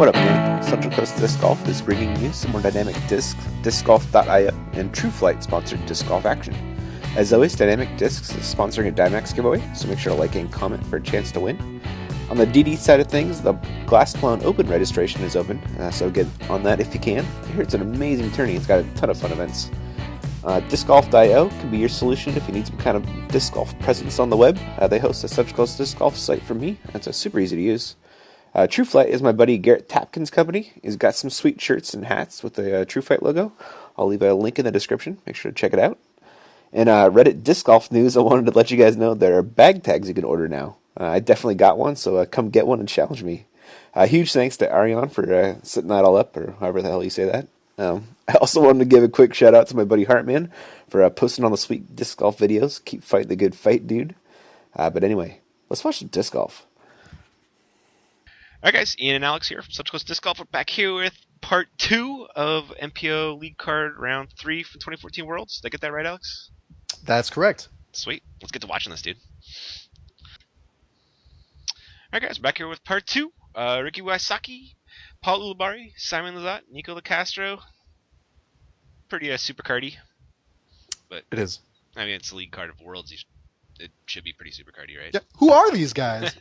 What up, gang? Central Coast Disc Golf is bringing you some more dynamic discs, discgolf.io, and TrueFlight sponsored disc golf action. As always, Dynamic Discs is sponsoring a Dymax giveaway, so make sure to like and comment for a chance to win. On the DD side of things, the Glass Clone Open registration is open, so get on that if you can. I hear it's an amazing tourney. It's got a ton of fun events. Discgolf.io can be your solution if you need some kind of disc golf presence on the web. They host a Central Coast Disc Golf site for me. It's super easy to use. TrueFlight is my buddy Garrett Tapkin's company. He's got some sweet shirts and hats with the TrueFlight logo. I'll leave a link in the description. Make sure to check it out. And Reddit Disc Golf News, I wanted to let you guys know there are bag tags you can order now. I definitely got one, so come get one and challenge me. Huge thanks to Ariane for setting that all up, or however the hell you say that. I also wanted to give a quick shout out to my buddy Hartman for posting all the sweet disc golf videos. Keep fighting the good fight, dude. But anyway, let's watch some disc golf. Alright guys, Ian and Alex here from Central Coast Disc Golf. We're back here with part 2 of MPO League Card Round 3 for 2014 Worlds. Did I get that right, Alex? That's correct. Sweet. Let's get to watching this, dude. Alright guys, we're back here with part 2. Ricky Wysocki, Paul Ulibarri, Simon Lizotte, Nico Locastro. Pretty super cardy. But It is. I mean, it's a League Card of Worlds. It should be pretty super cardy, right? Yeah. Who are these guys?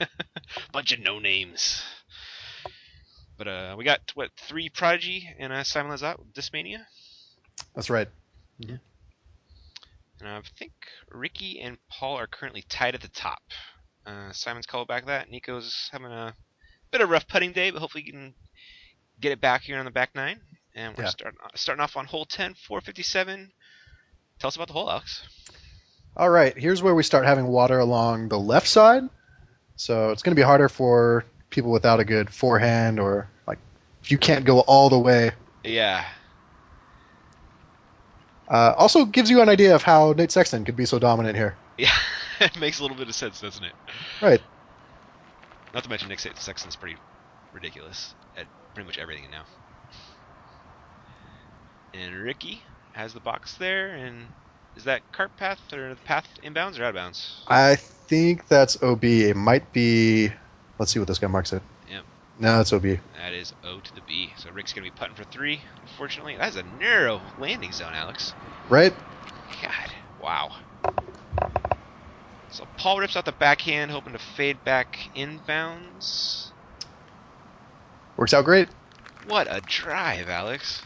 Bunch of no-names. But we got, what, 3 Prodigy and Simon Lizotte with Discmania? That's right. And I think Ricky and Paul are currently tied at the top. Simon's called back that. Nico's having a bit of a rough putting day, but hopefully he can get it back here on the back 9. And we're starting off on hole 10, 457. Tell us about the hole, Alex. All right. Here's where we start having water along the left side. So it's going to be harder for people without a good forehand, or like if you can't go all the way. Yeah. Also gives you an idea of how Nate Sexton could be so dominant here. Yeah. It makes a little bit of sense, doesn't it? Right. Not to mention Nick Sexton's pretty ridiculous at pretty much everything now. And Ricky has the box there, and is that cart path or the path inbounds or out of bounds? I think that's OB. It might be. Let's see what this guy marks it. Yep. No, it's OB. That is O to the B. So Rick's going to be putting for 3, unfortunately. That's a narrow landing zone, Alex. Right? God. Wow. So Paul rips out the backhand, hoping to fade back inbounds. Works out great. What a drive, Alex.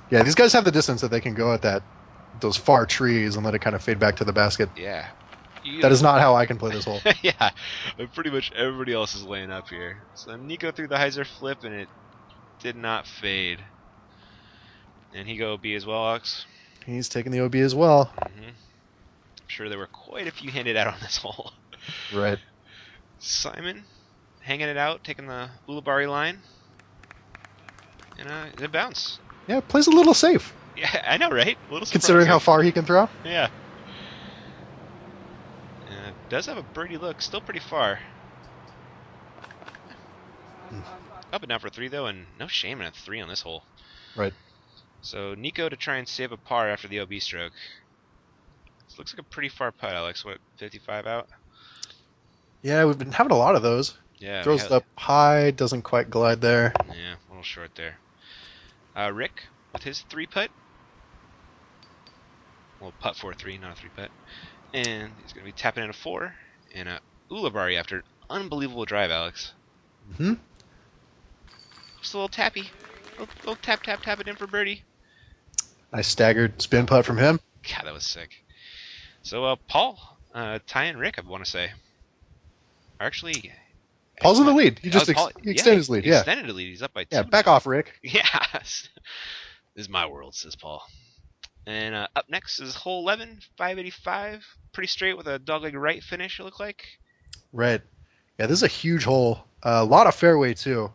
Yeah, these guys have the distance that they can go at those far trees and let it kind of fade back to the basket. Yeah. That is not how I can play this hole. Yeah, but pretty much everybody else is laying up here. So Nico threw the hyzer flip, and it did not fade. And he go B as well, Alex. He's taking the OB as well. I'm sure there were quite a few handed out on this hole. Right. Simon hanging it out, taking the Ulibarri line. And it bounced. Yeah, plays a little safe. Yeah, I know, right? A little considering how far he can throw. Yeah. Does have a birdie look, still pretty far. Up and down for 3 though, and no shame in a 3 on this hole. Right. So Nico to try and save a par after the OB stroke. This looks like a pretty far putt, Alex. What, 55 out? Yeah, we've been having a lot of those. Yeah. Throws it up high, doesn't quite glide there. Yeah, a little short there. Rick with his 3 putt. Well, putt 4-3, not a 3 putt. And he's going to be tapping in a 4 and a Ulibarri after an unbelievable drive, Alex. Just a little tappy. Little tap it in for birdie. Nice staggered spin putt from him. God, that was sick. So, Paul, Ty and Rick, I want to say, are actually... Paul's in the lead. He just extended his lead. He extended the lead. He's up by 2. Yeah, back off, Rick. Yeah. This is my world, says Paul. And up next is hole 11, 585. Pretty straight with a dogleg right finish, it looked like. Right. Yeah, this is a huge hole. A lot of fairway, too.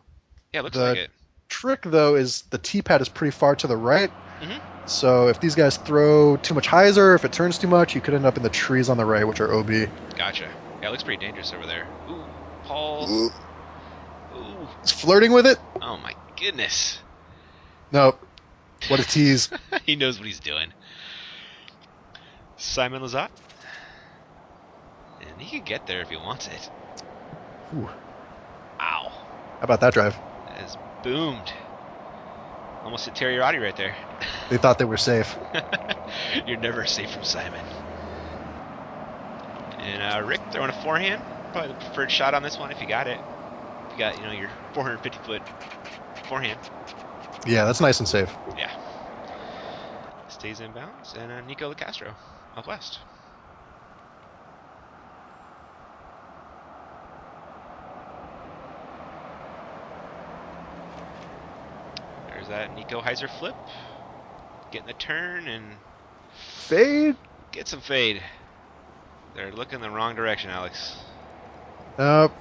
Yeah, it looks like it. Trick, though, is the tee pad is pretty far to the right. So if these guys throw too much hyzer, if it turns too much, you could end up in the trees on the right, which are OB. Gotcha. Yeah, it looks pretty dangerous over there. Ooh, Paul. Ooh. He's flirting with it. Oh, my goodness. Nope. What a tease. He knows what he's doing. Simon Lizotte. And he can get there if he wants it. Ooh. Ow. How about that drive? That is Boomed. Almost hit Terry Roddy right there. They thought they were safe. You're never safe from Simon. And Rick throwing a forehand. Probably the preferred shot on this one if you got it. If you got, your 450-foot forehand. Yeah, that's nice and safe. Yeah. Stays in bounds. And Nico Locastro out west. There's that Nico Heiser flip. Getting the turn and Fade? get some fade. They're looking the wrong direction, Alex. Nope.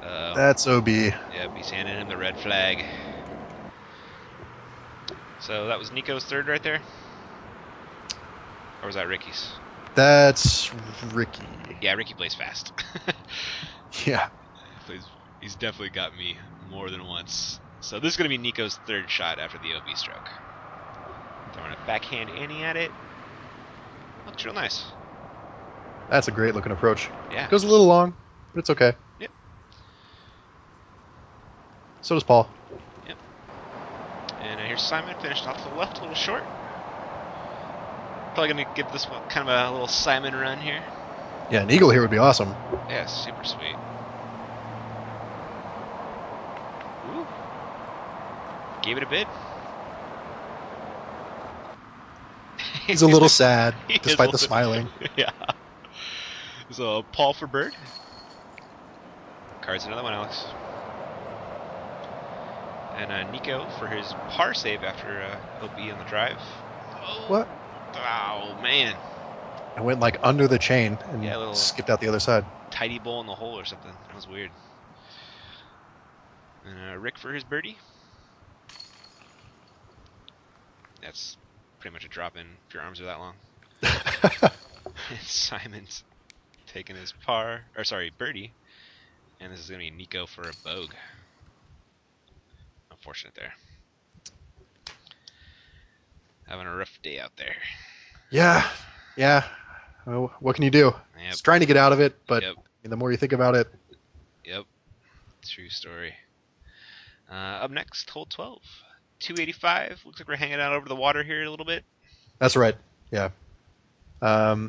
That's OB. Yep, he's handing him the red flag. So that was Nico's third right there? Or was that Ricky's? That's Ricky. Yeah, Ricky plays fast. Yeah. He's definitely got me more than once. So this is going to be Nico's third shot after the OB stroke. Throwing a backhand Annie at it. Looks real nice. That's a great looking approach. Yeah. Goes a little long, but it's okay. Yep. So does Paul. Yep. And here's Simon, finished off to the left, a little short. Probably going to give this one kind of a little Simon run here. Yeah, an eagle here would be awesome. Yeah, super sweet. Ooh. Gave it a bid. He's a little sad, He is despite a the little- smiling. Yeah. So Paul for bird. Cards another one, Alex. And Nico for his par save after he'll be on the drive. Oh, What? oh man. I went like under the chain and Yeah, a little- skipped out the other side. Tidy bowl in the hole or something. That was weird. And Rick for his birdie. That's pretty much a drop in if your arms are that long. And Simon's taking his birdie. And this is going to be Nico for a bogue. Unfortunate there. Having a rough day out there. Yeah. Well, what can you do? Yep. It's trying to get out of it, but Yep. the more you think about it, Yep. True story. Up next, hole 12. 285. Looks like we're hanging out over the water here a little bit. that's right. Yeah. I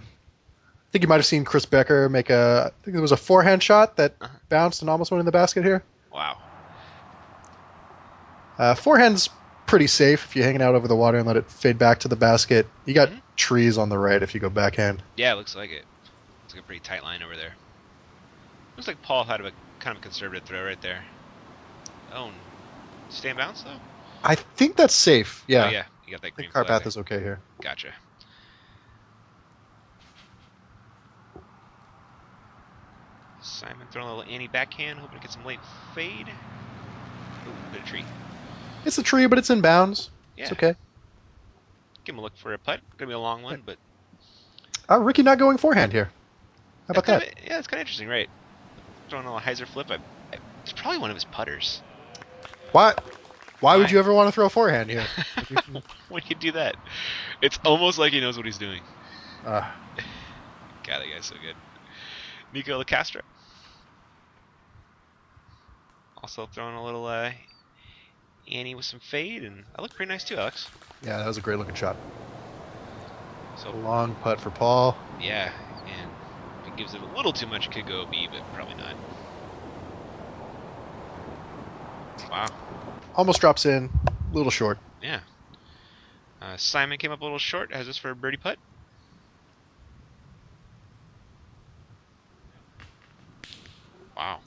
think you might have seen Chris Becker make I think there was a forehand shot that Uh-huh. bounced and almost went in the basket here. Wow. Forehand's pretty safe if you're hanging out over the water and let it fade back to the basket. You got Mhm. trees on the right if you go backhand. Yeah, it looks like it. Looks like a pretty tight line over there. Looks like Paul had a kind of a conservative throw right there. Oh, stay in bounds though? I think that's safe. Yeah. Oh, yeah. You got that I green think car flag path is okay here. there. Gotcha. Simon throwing a little Annie backhand, hoping to get some late fade. Ooh, hit a tree. It's a tree, but it's in bounds. Yeah. It's okay. Give him a look for a putt. Gonna be a long one, but Ricky not going forehand here. How about that's that? kinda- yeah, it's kind of interesting, right? Throwing a little hyzer flip. It's probably one of his putters. Why would Why? you ever want to throw a forehand here? When you do that, it's almost like he knows what he's doing. uh, God, that guy's so good. Nico Locastro. Also throwing a little Annie with some fade, and that looked pretty nice too, Alex. yeah, that was a great looking shot. So Long putt for Paul. yeah, and if it gives it a little too much, it could go B, but probably not. Wow. Almost drops in. A little short. Yeah. Simon came up a little short. Has this for a birdie putt. Wow.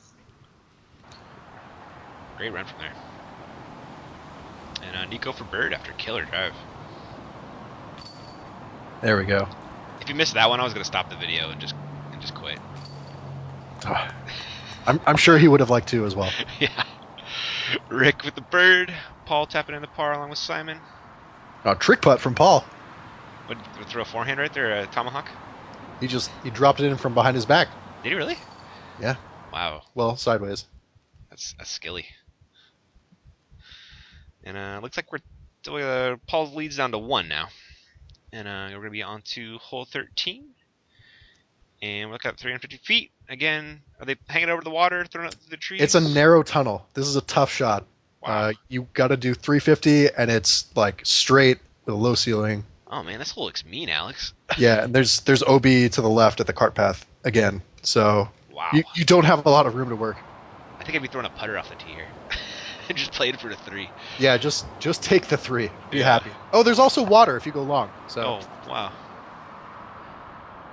Great run from there. And Nico for bird after killer drive. There we go. If you missed that one, I was gonna stop the video and just quit. I'm sure he would have liked to as well. Yeah. Rick with the bird. Paul tapping in the par along with Simon. Oh, trick putt from Paul. Would throw a forehand right there, a tomahawk. He dropped it in from behind his back. Did he really? Yeah. Wow. Well, sideways. That's skilly. And looks like Paul's leads down to 1 now. And we're going to be on to hole 13. And we're looking at 350 feet. Again, are they hanging over the water, throwing up the trees? It's a narrow tunnel. This is a tough shot. Wow. You got to do 350, and it's like straight with a low ceiling. Oh man, this hole looks mean, Alex. Yeah, and there's OB to the left at the cart path again, so Wow. you don't have a lot of room to work. I think I'd be throwing a putter off the tee here. Just played for the 3. Yeah, just take the 3. Be Yeah. happy. Oh, there's also water if you go long. So Oh, wow.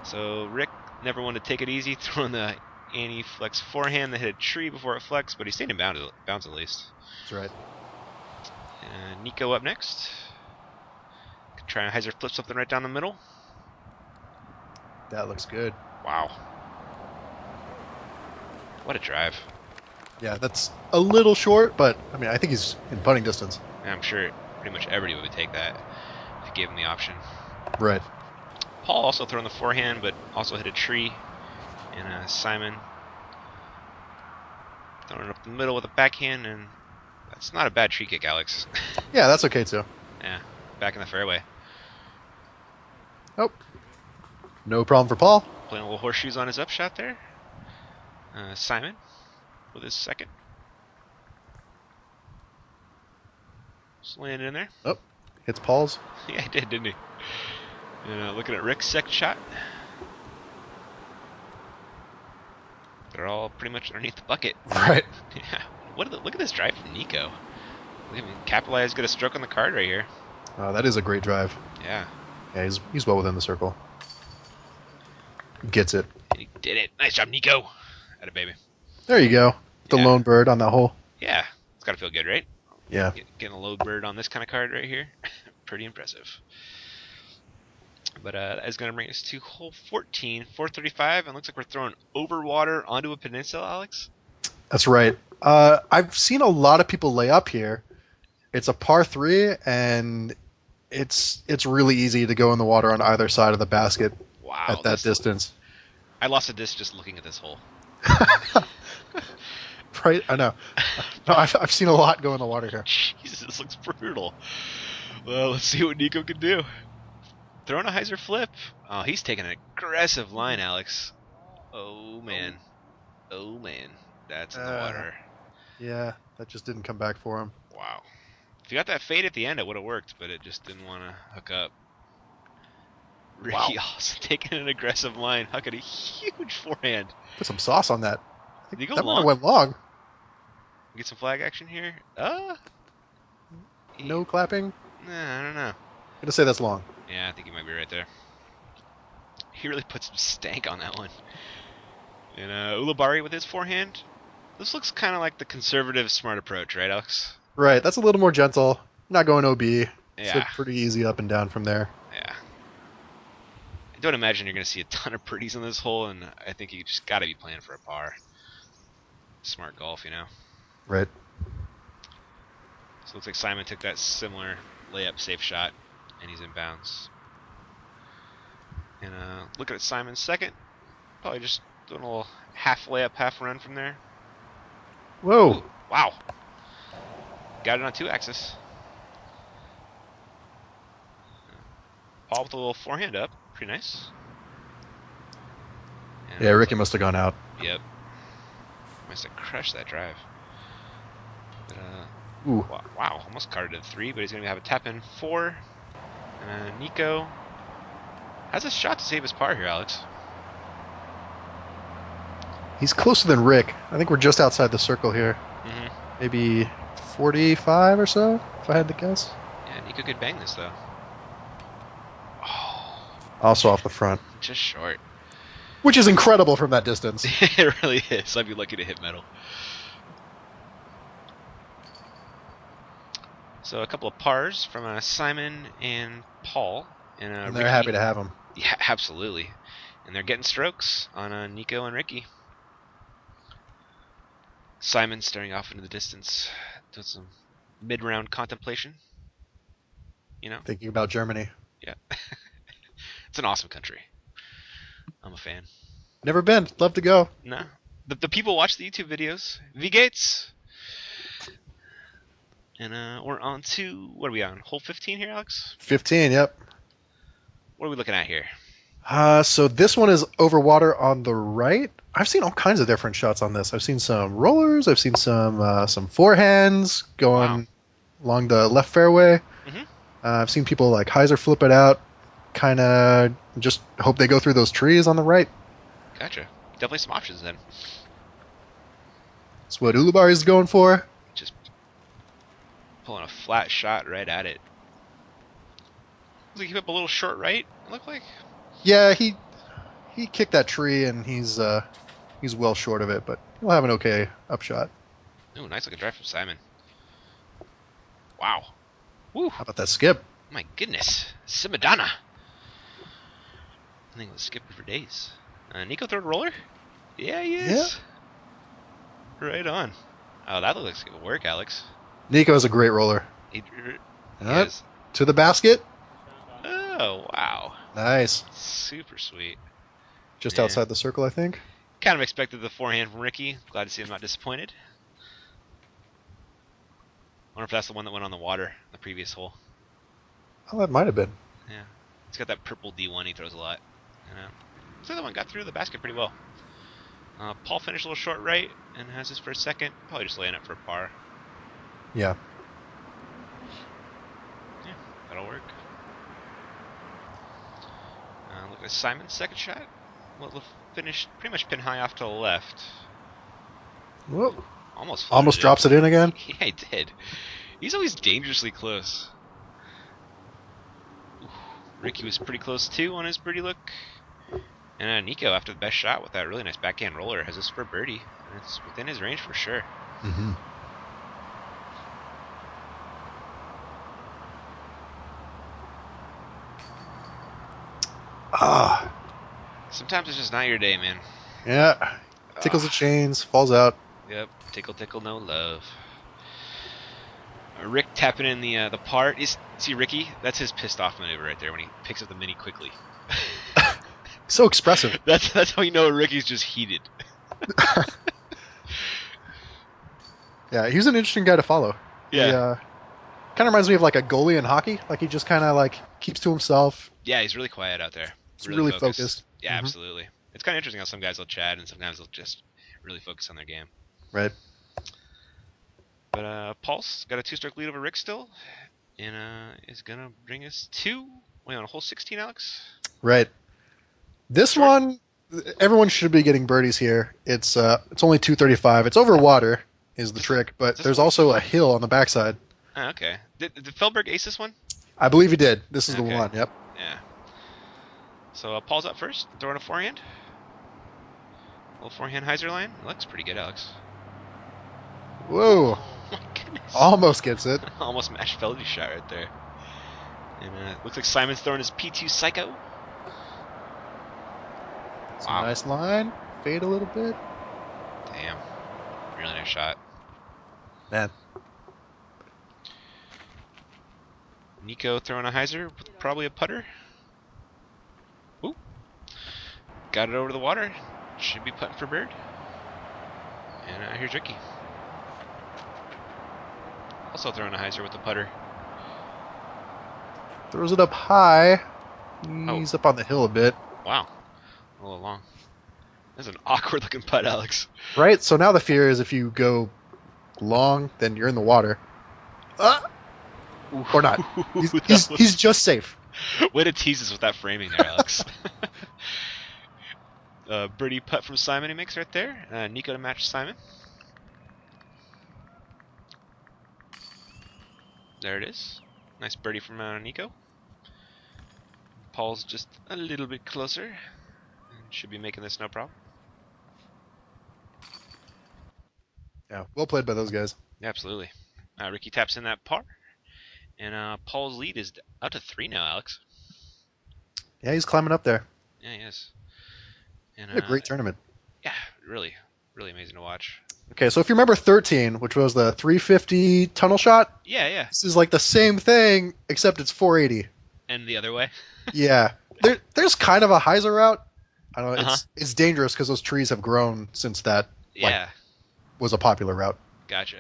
So Rick never wanted to take it easy, throwing the anti-flex forehand that hit a tree before it flexed, but he stayed in bounds at least. that's right. Nico up next. Try and hyzer flip something right down the middle. That looks good. Wow. What a drive. Yeah, that's a little short, but I mean, I think he's in putting distance. And I'm sure pretty much everybody would take that if you gave him the option. Right. Paul also throwing the forehand, but also hit a tree. And Simon throwing it up the middle with a backhand, and that's not a bad tree kick, Alex. Yeah, that's okay too. Yeah, back in the fairway. Oh, no problem for Paul. Playing a little horseshoes on his upshot there. Simon with his second. Just landed in there. Oh, hits Paul's. Yeah, he did, didn't he? And looking at Rick's second shot. They're all pretty much underneath the bucket. Right. Yeah. Look at this drive from Nico. Look at him capitalize, get a stroke on the card right here. That is a great drive. Yeah. Yeah, he's well within the circle. Gets it. And he did it. Nice job, Nico. Atta baby. There you go. The Yeah. lone bird on that hole. Yeah. It's got to feel good, right? Yeah. Getting a low bird on this kind of card right here. Pretty impressive. But that is going to bring us to hole 14, 435, and looks like we're throwing over water onto a peninsula, Alex. That's right. I've seen a lot of people lay up here. It's a par 3, and it's really easy to go in the water on either side of the basket Wow. at that distance. I lost a disc just looking at this hole. Right? I know. No, I've seen a lot go in the water here. Jesus, this looks brutal. Well, let's see what Nico can do. Throwing a hyzer flip. Oh, he's taking an aggressive line, Alex. Oh, man. Oh, man. That's in the water. Yeah, that just didn't come back for him. Wow. If you got that fade at the end, it would have worked, but it just didn't want to hook up. Ricky also taking an aggressive line, hucking a huge forehand. Put some sauce on that. I Did he think go that long? went long. Get some flag action here? No clapping. Nah, I don't know. I'm gonna say that's long. Yeah, I think he might be right there. He really put some stank on that one. And Ulibarri with his forehand. This looks kind of like the conservative smart approach, right, Alex? Right, that's a little more gentle. Not going OB. So Yeah. pretty easy up and down from there. Yeah. I don't imagine you're going to see a ton of pretties in this hole, and I think you just got to be playing for a par. Smart golf, you know? Right. So it looks like Simon took that similar layup safe shot, and he's in bounds. And looking at Simon's second, probably just doing a little half layup, half run from there. Whoa. Ooh, wow. Got it on 2-axis. Paul with a little forehand up. Pretty nice. And Yeah, Ricky must have gone out. Yep. Must have crushed that drive. But, Ooh. wow, almost carded a 3, but he's going to have a tap in 4. And Nico has a shot to save his par here, Alex. He's closer than Rick. I think we're just outside the circle here. Mm-hmm. Maybe 45 or so, if I had to guess. Yeah, Nico could bang this, though. Oh, Also off the front. just short. Which is incredible from that distance. It really is. I'd be lucky to hit metal. So a couple of pars from Simon and Paul. And they're Ricky. happy to have him. Yeah, absolutely. And they're getting strokes on Nico and Ricky. Simon staring off into the distance, doing some mid-round contemplation. You know? Thinking about Germany. Yeah. It's an awesome country. I'm a fan. Never been. Love to go. No. The people watch the YouTube videos. V Gates. And we're on to, what are we on? Hole 15 here, Alex? 15, yep. What are we looking at here? So this one is over water on the right. I've seen all kinds of different shots on this. I've seen some rollers. I've seen some forehands Wow. going along the left fairway. Mhm. I've seen people like hyzer flip it out, kind of just hope they go through those trees on the right. Gotcha. Definitely some options then. That's what Ulibarri is going for. Just pulling a flat shot right at it. Does he keep up a little short right? It looked like. Yeah, he kicked that tree and he's well short of it, but he'll have an okay upshot. Ooh, nice looking drive from Simon. Wow. Woo. How about that skip? My goodness. Simadonna. I think it was skipping for days. Nico third roller? Yeah, he is. Yeah. Right on. Oh, that looks like it would work, Alex. Nico is a great roller. He Yep. is. To the basket. Oh, wow. Nice. Super sweet. Just Yeah. outside the circle, I think. Kind of expected the forehand from Ricky. Glad to see him not disappointed. Wonder if that's the one that went on the water, the previous hole. Oh, that might have been. Yeah. He's got that purple D1 he throws a lot. This other one got through the basket pretty well. Paul finished a little short right and has his first second. Probably just laying up for a par. Yeah. Yeah, that'll work. Look at Simon's second shot. Well, finished pretty much pin high off to the left. Whoa. Almost Drops it in again. Yeah, he did. He's always dangerously close. Ooh, Ricky was pretty close too on his birdie look. And Nico, after the best shot with that really nice backhand roller, has this for birdie. And it's within his range for sure. Mm-hmm. Ah. Sometimes it's just not your day, man. Yeah. Tickles the chains, falls out. Yep. Tickle, tickle, no love. Rick tapping in the par. See Ricky? That's his pissed off maneuver right there when he picks up the mini quickly. So expressive. That's how you know Ricky's just heated. Yeah, he's an interesting guy to follow. Yeah. He, kind of reminds me of like a goalie in hockey. Like he just kind of like keeps to himself. Yeah, he's really quiet out there. He's really focused. Yeah, Mhm. absolutely. It's kind of interesting how some guys will chat and sometimes they'll just really focus on their game. Right. But Paul's got a 2-stroke lead over Rick still, and is gonna bring us to on hole 16, Alex. Right. This Short. one, everyone should be getting birdies here. It's only 235. It's over water is the trick, but this there's one? also a hill on the backside. Oh, okay. Did Feldberg ace this one? I believe he did. This is Okay. the one. Yep. Yeah. So Paul's up first, throwing a forehand. Little forehand hyzer line. It looks pretty good, Alex. Whoa. Oh my goodness. Almost gets it. Almost matched Feldy's shot right there. And looks like Simon's throwing his P2 Psycho. It's Wow. a nice line. Fade a little bit. Damn. Really nice shot. Man. Nico throwing a hyzer with probably a putter. Ooh. Got it over the water. Should be putting for bird. And here's Ricky. Also throwing a hyzer with the putter. Throws it up high. Oh. He's up on the hill a bit. Wow. A little long. That's an awkward looking putt, Alex. Right? So now the fear is if you go long, then you're in the water. Or not. He's just safe. Way to tease us with that framing there, Alex. Birdie putt from Simon he makes right there. Nico to match Simon. There it is. Nice birdie from Nico. Paul's just a little bit closer. And should be making this no problem. Yeah, well played by those guys. Yeah, absolutely. Ricky taps in that par. And Paul's lead is out to 3 now, Alex. Yeah, he's climbing up there. Yeah, he is. And, What a great tournament. Yeah, really, really amazing to watch. Okay, so if you remember 13, which was the 350 tunnel shot, Yeah, yeah. this is like the same thing, except it's 480. And the other way. Yeah. There's kind of a hyzer route. I don't know, Uh-huh. it's dangerous because those trees have grown since that Yeah, was a popular route. gotcha.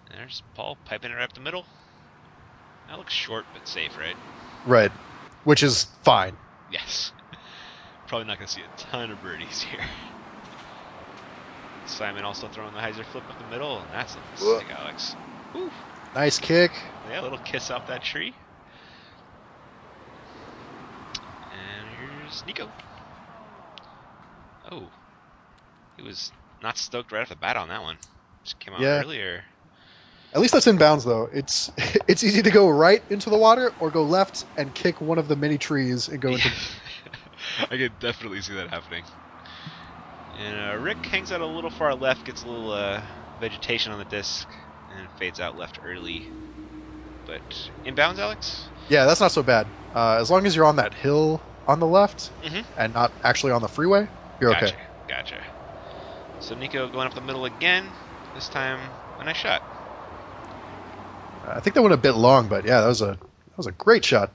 And there's Paul piping it right up the middle. That looks short but safe, right? Right. Which is fine. Yes. probably not going to see a ton of birdies here. Simon also throwing the hyzer flip up the middle, and that's looking sick, Alex. Woo. Nice kick. Yeah, a little kiss off that tree. And here's Nico. Oh, he was not stoked right off the bat on that one. Just came out earlier. At least that's in bounds, though. It's it's easy to go right into the water or go left and kick one of the mini trees and go into. I could definitely see that happening. And Rick hangs out a little far left, gets a little vegetation on the disc, and fades out left early. But inbounds, Alex? Yeah, that's not so bad. As long as you're on that hill on the left and not actually on the freeway, you're okay. Gotcha. So Nico going up the middle again. This time, a nice shot. I think that went a bit long, but yeah, that was a great shot.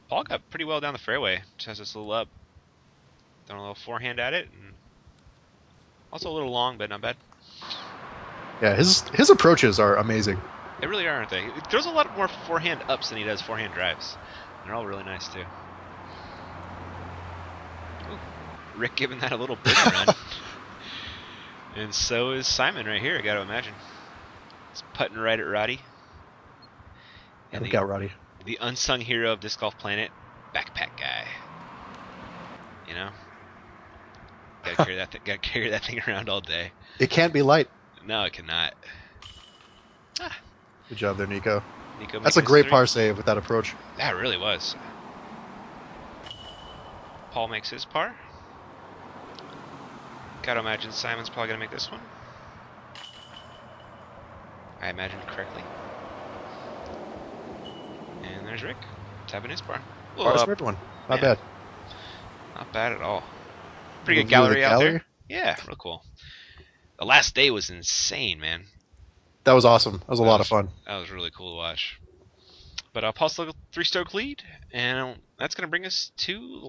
Paul got pretty well down the fairway. Just has this little up. Throwing a little forehand at it. And also a little long, but not bad. Yeah, his approaches are amazing. They really are, aren't they? He throws a lot more forehand ups than he does forehand drives. And they're all really nice, too. Ooh, Rick giving that a little bigger run. And so is Simon right here, I gotta imagine. He's putting right at Roddy. And look out, Roddy. The unsung hero of Disc Golf Planet, backpack guy. You know? Gotta carry that thing around all day. It can't be light. No, it cannot. Good job there, Nico. Nico That's a great par save with that approach. That really was. Paul makes his par. Gotta imagine Simon's probably gonna make this one. I imagined correctly. And there's Rick tapping his par. Par squared one. Not bad. Not bad at all. Pretty good gallery out there. Yeah, real cool. The last day was insane, man. That was awesome. That was a lot of fun. That was really cool to watch. But Paul still 3-stroke lead, and that's going to bring us to the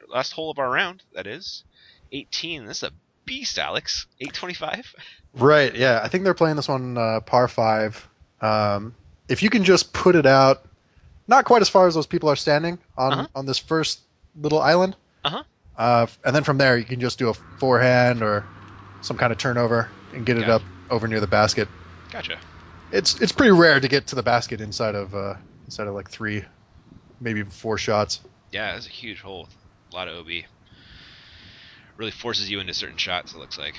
last hole of our round, that is. 18. This is a beast, Alex. 825. Right, yeah. I think they're playing this one par 5. If you can just put it out, not quite as far as those people are standing on this first little island. And then from there, you can just do a forehand or some kind of turnover and get it up over near the basket. Gotcha. It's pretty rare to get to the basket inside of like 3, maybe 4 shots. Yeah, it's a huge hole. A lot of OB. Really forces you into certain shots, it looks like.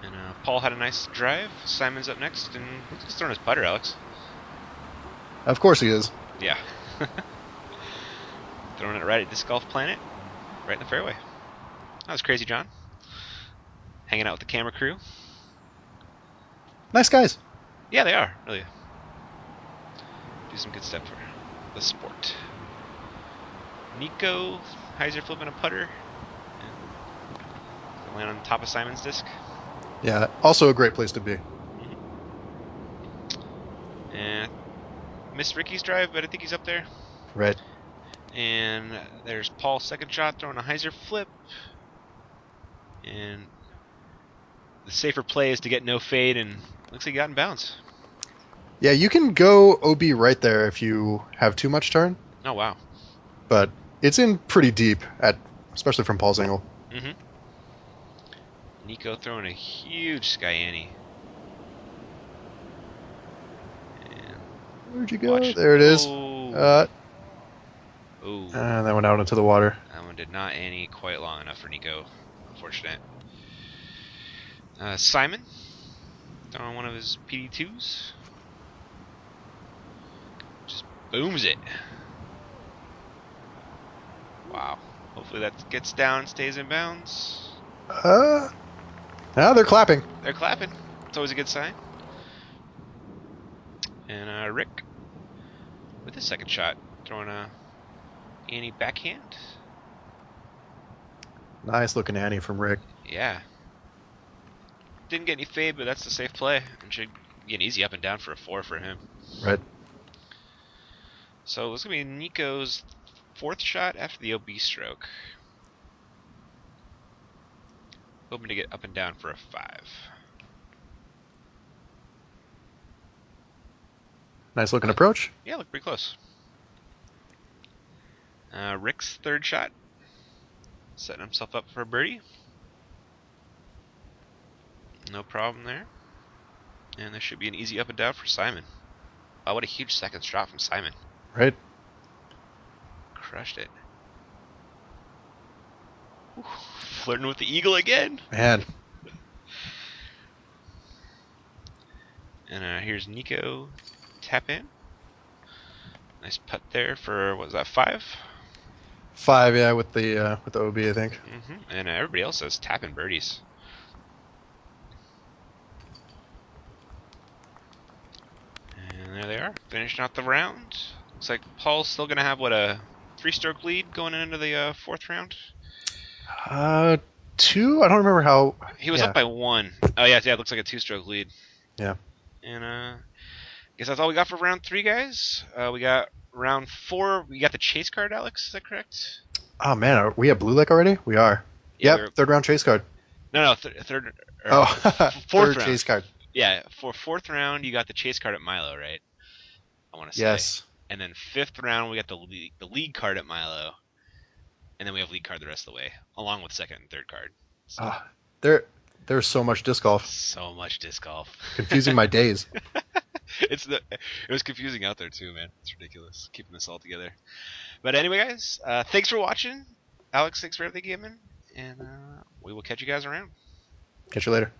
And Paul had a nice drive. Simon's up next, and he's throwing his putter, Alex. Of course he is. Yeah. Throwing it right at Disc Golf Planet. Right in the fairway. That was crazy, John. Hanging out with the camera crew. Nice guys. Yeah, they are, really. Do some good stuff for the sport. Nico, hyzer flipping a putter. And land on top of Simon's disc. Yeah, also a great place to be. And missed Ricky's drive, but I think he's up there. Right. And there's Paul's second shot, throwing a hyzer flip. And the safer play is to get no fade, and looks like he got in bounds. Yeah, you can go OB right there if you have too much turn. Oh, wow. But it's in pretty deep, especially from Paul's angle. Nico throwing a huge Sky Annie. Where'd you go? There it is. Oh. And that went out into the water. That one did not Annie quite long enough for Nico. Unfortunate. Simon throwing one of his PD2s. Just booms it. Wow. Hopefully that gets down and stays in bounds. They're clapping. They're clapping. It's always a good sign. And Rick with his second shot, throwing a Annie backhand. Nice looking Annie from Rick. Yeah. Didn't get any fade, but that's the safe play. And should be an easy up and down for a 4 for him. Right. So it's going to be Nico's 4th shot after the OB stroke. Hoping to get up and down for a 5. Nice looking approach. Yeah, look pretty close. Rick's third shot. Setting himself up for a birdie. No problem there. And this should be an easy up and down for Simon. Oh, what a huge second shot from Simon. Right. Crushed it. Whew. Flirting with the eagle again. Man. And here's Nico. Tap in. Nice putt there for, what was that, 5? 5, yeah, with the OB, I think. And everybody else says tap in birdies. And there they are, finishing out the round. Looks like Paul's still going to have, what, a 3-stroke lead going into the 4th round? 2? I don't remember how... He was up by 1. Oh, yeah, it looks like a 2-stroke lead. Yeah. And I guess that's all we got for round 3, guys. We got round 4. We got the chase card, Alex. Is that correct? Oh, man. Are we at Blue Lake already? We are. Yeah, yep, third round chase card. No, third. Fourth round. Chase card. Yeah, for 4th round, you got the chase card at Milo, right? I want to say. Yes. And then 5th round, we got the league card at Milo. And then we have league card the rest of the way, along with 2nd and 3rd card. So. There's so much disc golf. So much disc golf. Confusing my days. It was confusing out there too, man. It's ridiculous keeping this all together. But anyway, guys, thanks for watching. Alex, thanks for everything, Given. And we will catch you guys around. Catch you later.